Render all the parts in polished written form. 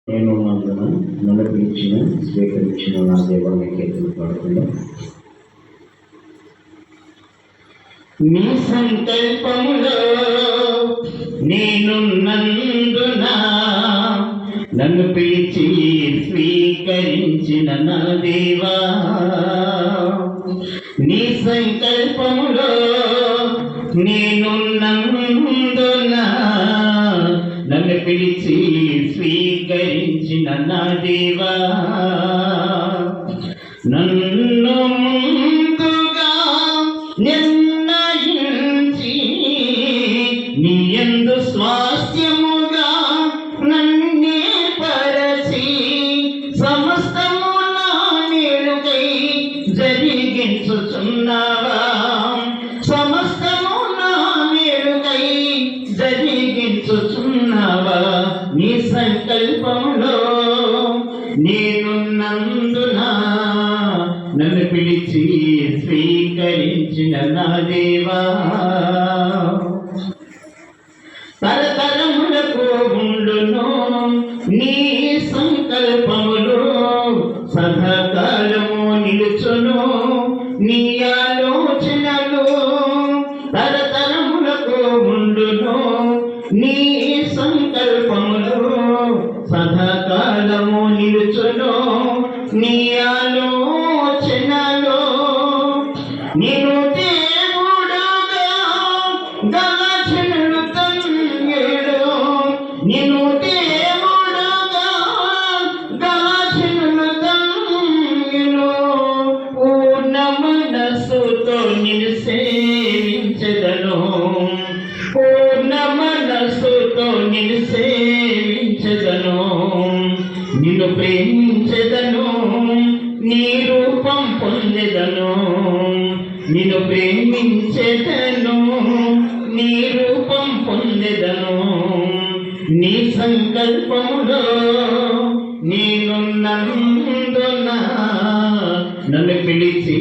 నేను నన్ను పిలిచిన స్వీకరించిన నా దేవాన్ని కీర్తన పాడుకుండా నీ సంకల్పములో నేనున్నందున నన్ను పిలిచి స్వీకరించిన నా దేవా, నీ సంకల్పములో నేనున్నందున నన్ను పిలిచి స్వీకరించిన నా దేవా, నన్ను ముందుగా నిర్ణయించి నీ యందు స్వాస్థ్యముగా నన్నే పరచి సమస్తము నా మేలుకై జరిగించుచున్నావా, సమస్తము నా మేలుకై జరిగించుచున్నావా. నీ సంకల్పములో నేనున్నందున నన్ను పిలిచి స్వీకరించిన నా దేవా, తరతరములకు ఉండును నీ సంకల్పములు, సదాకాలము నిలుచును నీ ఆలోచనలు, తరతరములకు ఉండును నీ సంకల్పములు, సదాకాలము నిలుచును నీ ఆలోచనలు. నిన్ను దేవుడుగా గలచనులు తంగేడు, నిన్ను దేవుడుగా గలచనులు తంగేడు, పూర్ణ మనస్సుతో నిన్ను సేవించెదను, పూర్ణ మనస్సుతో నిన్ను సేవించెదను, నిన్ను ప్రేమించెదను నీ రూపం పొందెదను, నిన్ను ప్రేమించెదను నీ రూపం పొందెదను. నీ సంకల్పములో నేనున్నందున నన్ను పిలిచి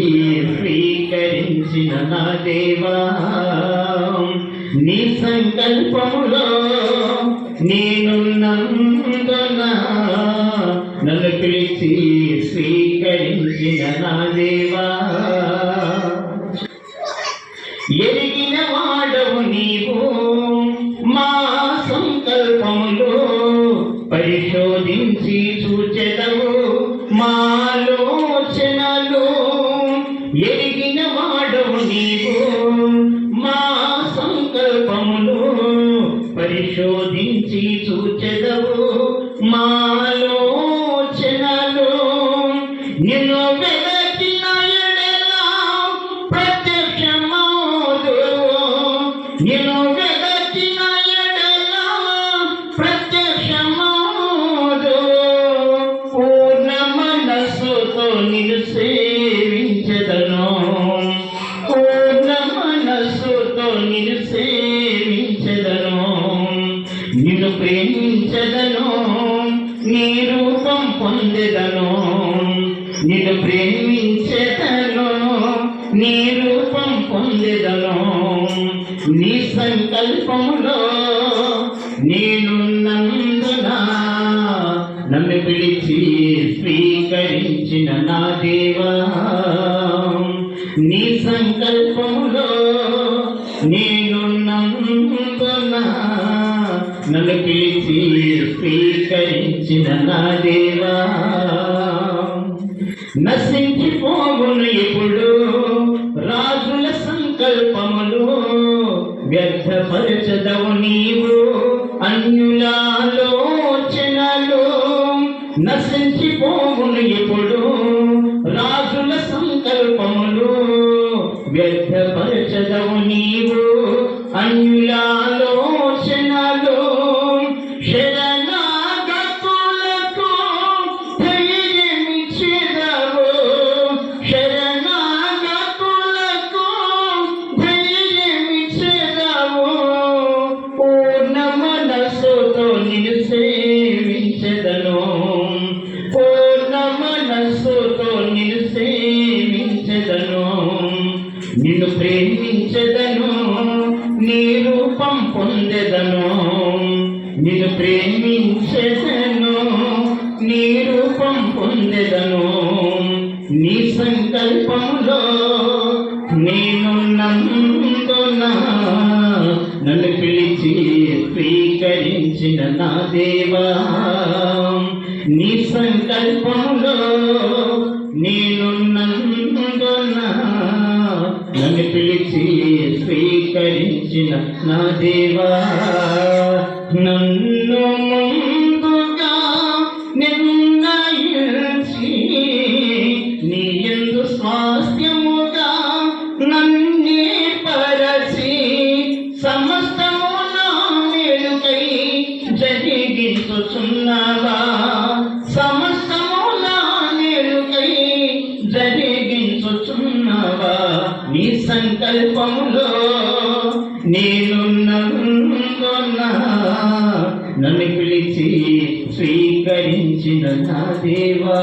స్వీకరించిన నా దేవా, నీ సంకల్పములో నేనున్నందున నన్ను పిలిచి స్వీకరించిన నా దేవా, ఎరిగిన వాడవు నీవు మా సంకల్పములు, పరిశోధించి చూచెదవు మా ఆలోచనలు, ఎరిగిన వాడవు నీవు మా సంకల్పములు, పరిశోధించి చూచెదవు మా ఆలోచనలు. నిన్ను వెదకిన ఎడల ప్రత్యక్షమౌదు, నిన్ను వెదకిన ఎడల ప్రత్యక్షమౌదు, పూర్ణ మనస్సుతో నిన్ను సేవించెదను, పూర్ణ మనస్సుతో నిన్ను సేవించెదను, నిన్ను ప్రేమించెదను నీ రూపం పొందెదను, నిన్ను ప్రేమించెదను నీ రూపం పొందెదను. నీ సంకల్పములో నేనున్నందున నన్ను పిలిచి స్వీకరించిన నా దేవా, నీ సంకల్పములో నేనున్నందున నన్ను పిలిచి స్వీకరించిన నా దేవా, నశించిపోవును ఎప్పుడు రాజుల సంకల్పములు, వ్యర్థపరచదవు నీవు అన్యుల ఆలోచనలు. నశించిపోవును ఎప్పుడు రాజుల సంకల్పములు, వ్యర్థపరచదవు నీవు అన్యుల ఆలోచనలు. శరణాగతులకు ధైర్యమిచ్చెదవు, శరణాగతులకు ధైర్యమిచ్చెదవు, పూర్ణ మనస్సుతో నిన్ను సేవించెదను, పూర్ణ మనస్సుతో నిన్ను సేవించెదను, నిన్ను ప్రేమించెదను నీ రూపం నీ రూపం పొందెదను, నీ సంకల్పంలో నేనున్నందున నన్ను పిలిచి స్వీకరించిన నా దేవా, నీ సంకల్పంలో నేనున్నందున నన్ను పిలిచి స్వీకరించిన నా దేవా, నన్ను ముందుగా నిర్ణయించి నీ యందు స్వాస్థ్యముగా నన్నే పరచి సమస్తము నా మేలుకై జరిగించుచున్నావా, సమస్తము నా మేలుకై జరిగించుచున్నావా, నీ సంకల్పములో నేనున్నందున నన్ను పిలిచి స్వీకరించిన నా దేవా.